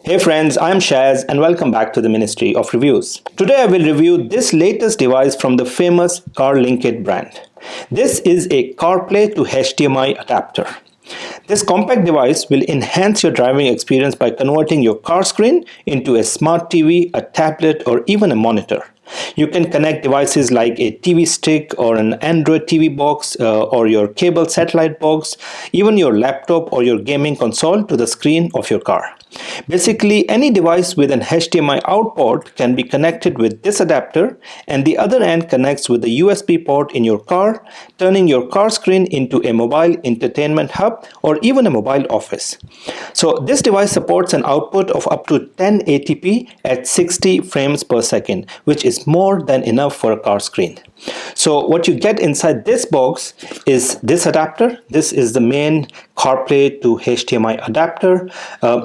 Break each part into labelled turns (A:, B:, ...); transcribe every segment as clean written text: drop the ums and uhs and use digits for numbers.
A: Hey friends, I'm Shaz and welcome back to the Ministry of Reviews. Today I will review this latest device from the famous Carlinkit brand. This is a CarPlay to HDMI adapter. This compact device will enhance your driving experience by converting your car screen into a smart TV, a tablet, or even a monitor. You can connect devices like a TV stick or an Android TV box or your cable satellite box, even your laptop or your gaming console to the screen of your car. Basically, any device with an HDMI out port can be connected with this adapter, and the other end connects with the USB port in your car, turning your car screen into a mobile entertainment hub or even a mobile office. So this device supports an output of up to 1080p at 60 frames per second, which is more than enough for a car screen. So what you get inside this box is this adapter. This is the main CarPlay to HDMI adapter.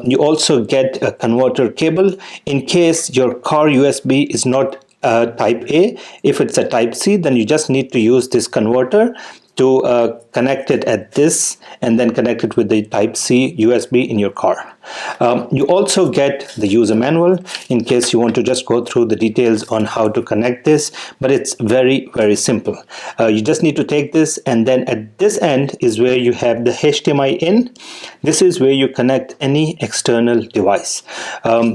A: You also get a converter cable in case your car USB is not type A. If it's a type C, then you just need to use this converter to connect it at this and then connect it with the type C USB in your car. You also get the user manual in case you want to just go through the details on how to connect this, but it's very simple. You just need to take this, and then at this end is where you have the HDMI in. This is where you connect any external device.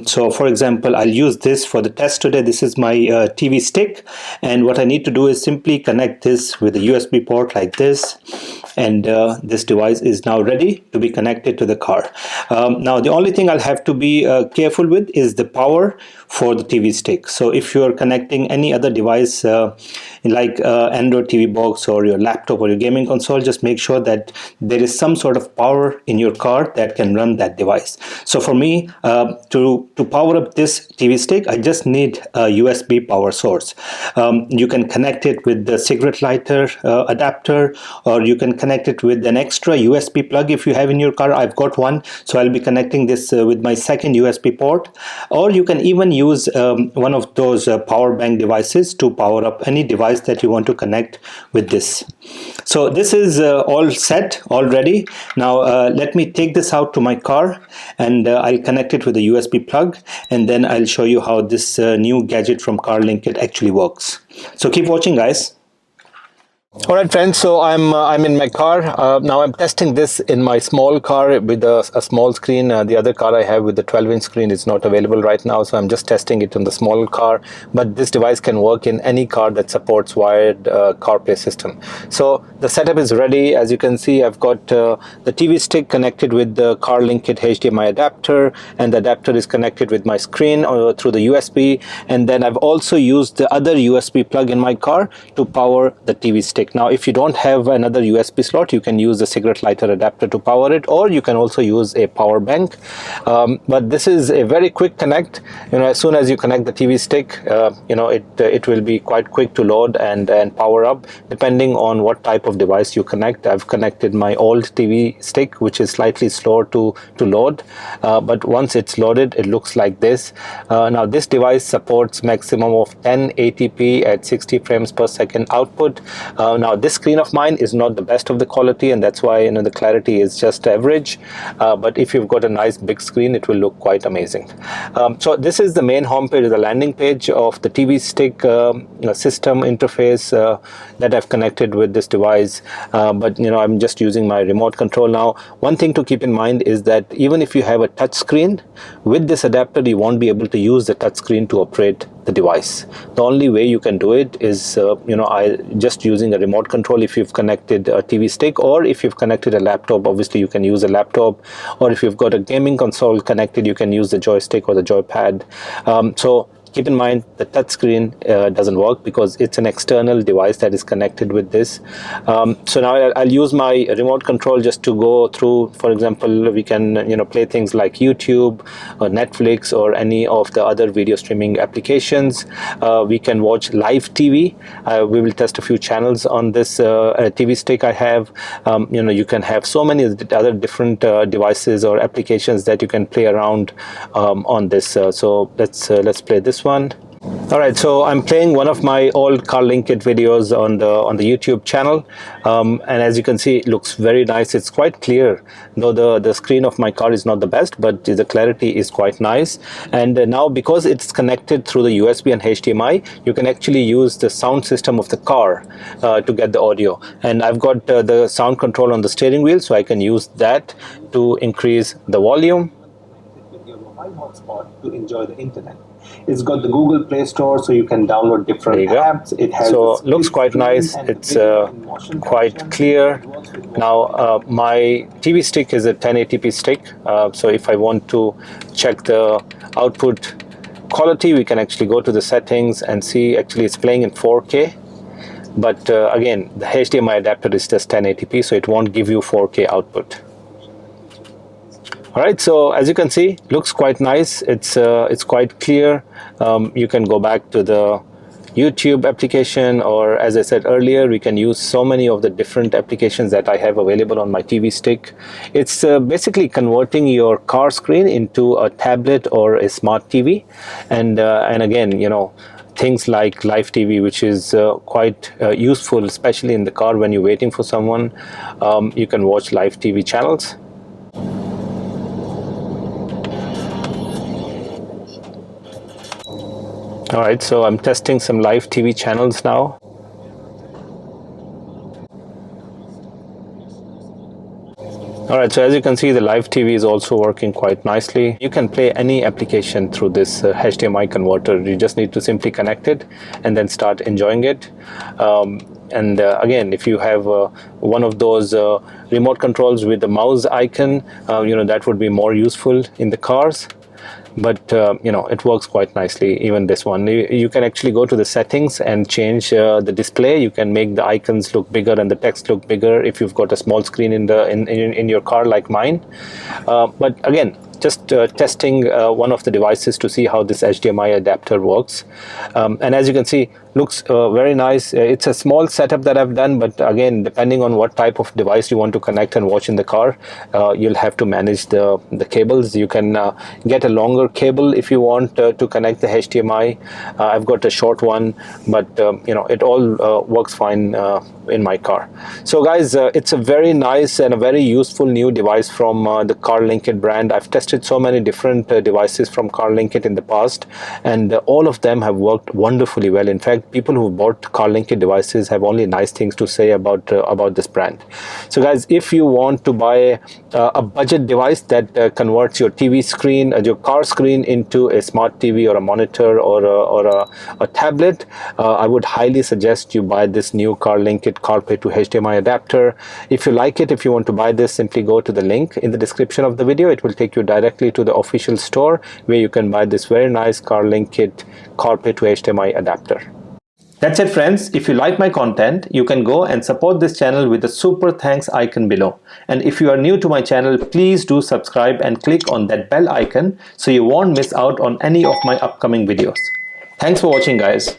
A: So for example, I'll use this for the test today. This is my TV stick, and what I need to do is simply connect this with a USB port like this, and this device is now ready to be connected to the car. Now the only thing I'll have to be careful with is the power for the TV stick. So if you're connecting any other device like Android TV box or your laptop or your gaming console, just make sure that there is some sort of power in your car that can run that device. So for me, to power up this TV stick, I just need a USB power source. You can connect it with the cigarette lighter adapter, or you can connect it with an extra USB plug if you have in your car. I've got one, so I'll be connecting this with my second USB port, or you can even use one of those power bank devices to power up any device that you want to connect with this. So this is all set already. Now let me take this out to my car, and I'll connect it with a USB plug, and then I'll show you how this new gadget from Carlinkit actually works. So keep watching, guys. Alright friends, so I'm in my car. Now I'm testing this in my small car with a small screen. The other car I have with the 12-inch screen is not available right now, so I'm just testing it on the small car. But this device can work in any car that supports wired CarPlay system. So the setup is ready. As you can see, I've got the TV stick connected with the Carlinkit HDMI adapter, and the adapter is connected with my screen through the USB. And then I've also used the other USB plug in my car to power the TV stick. Now if you don't have another USB slot, you can use the cigarette lighter adapter to power it, or you can also use a power bank. But this is a very quick connect. As soon as you connect the TV stick, it will be quite quick to load and power up depending on what type of device you connect. I've connected my old TV stick, which is slightly slower to load, but once it's loaded, it looks like this. Now this device supports maximum of 1080p at 60 frames per second output. Now this screen of mine is not the best of the quality, and that's why the clarity is just average, but if you've got a nice big screen, it will look quite amazing. So this is the main homepage, the landing page of the TV stick system interface that I've connected with this device, but I'm just using my remote control. Now one thing to keep in mind is that even if you have a touch screen, with this adapter you won't be able to use the touch screen to operate the device. The only way you can do it is just using a remote control if you've connected a TV stick, or if you've connected a laptop, obviously you can use a laptop, or if you've got a gaming console connected, you can use the joystick or the joypad. So keep in mind the touch screen doesn't work because it's an external device that is connected with this. So now I'll use my remote control just to go through. For example, we can play things like YouTube or Netflix or any of the other video streaming applications. We can watch live TV. We will test a few channels on this TV stick I have. You can have so many other different devices or applications that you can play around on this. So let's play this one. Alright, so I'm playing one of my old Carlinkit videos on the YouTube channel, and as you can see, it looks very nice. It's quite clear, though the screen of my car is not the best, but the clarity is quite nice. And now, because it's connected through the USB and HDMI, you can actually use the sound system of the car to get the audio. And I've got the sound control on the steering wheel, so I can use that to increase the volume. Your mobile hotspot to enjoy the internet. It's got the Google Play Store, so you can download different apps. It has looks quite nice. It's quite clear. Now my TV stick is a 1080p stick, so if I want to check the output quality, we can actually go to the settings and see actually it's playing in 4K. But again, the HDMI adapter is just 1080p, so it won't give you 4K output. Alright, so as you can see, looks quite nice. It's quite clear. You can go back to the YouTube application, or as I said earlier, we can use so many of the different applications that I have available on my TV stick. It's basically converting your car screen into a tablet or a smart TV, and again, you know, things like live TV, which is quite useful, especially in the car when you're waiting for someone. You can watch live TV channels. Alright, so I'm testing some live TV channels now. Alright, so as you can see, the live TV is also working quite nicely. You can play any application through this HDMI converter. You just need to simply connect it and then start enjoying it. And again, if you have one of those remote controls with the mouse icon, you know, that would be more useful in the cars. But you know, it works quite nicely. Even this one, you can actually go to the settings and change the display. You can make the icons look bigger and the text look bigger if you've got a small screen in your car like mine. But again, just testing one of the devices to see how this HDMI adapter works. And as you can see, looks very nice. It's a small setup that I've done, but again, depending on what type of device you want to connect and watch in the car, you'll have to manage the cables. You can get a longer cable if you want to connect the HDMI. I've got a short one, but you know, it all works fine in my car. So guys, it's a very nice and a very useful new device from the Carlinkit brand. I've tested so many different devices from Carlinkit in the past, and all of them have worked wonderfully well. In fact, people who bought Carlinkit devices have only nice things to say about this brand. So guys, if you want to buy a budget device that converts your TV screen, your car screen, into a smart TV or a monitor or a tablet, I would highly suggest you buy this new Carlinkit CarPlay to HDMI adapter. If you like it, if you want to buy this, simply go to the link in the description of the video. It will take you directly to the official store where you can buy this very nice Carlinkit CarPlay to HDMI adapter. That's it, friends. If you like my content, you can go and support this channel with the super thanks icon below. And if you are new to my channel, please do subscribe and click on that bell icon so you won't miss out on any of my upcoming videos. Thanks for watching, guys.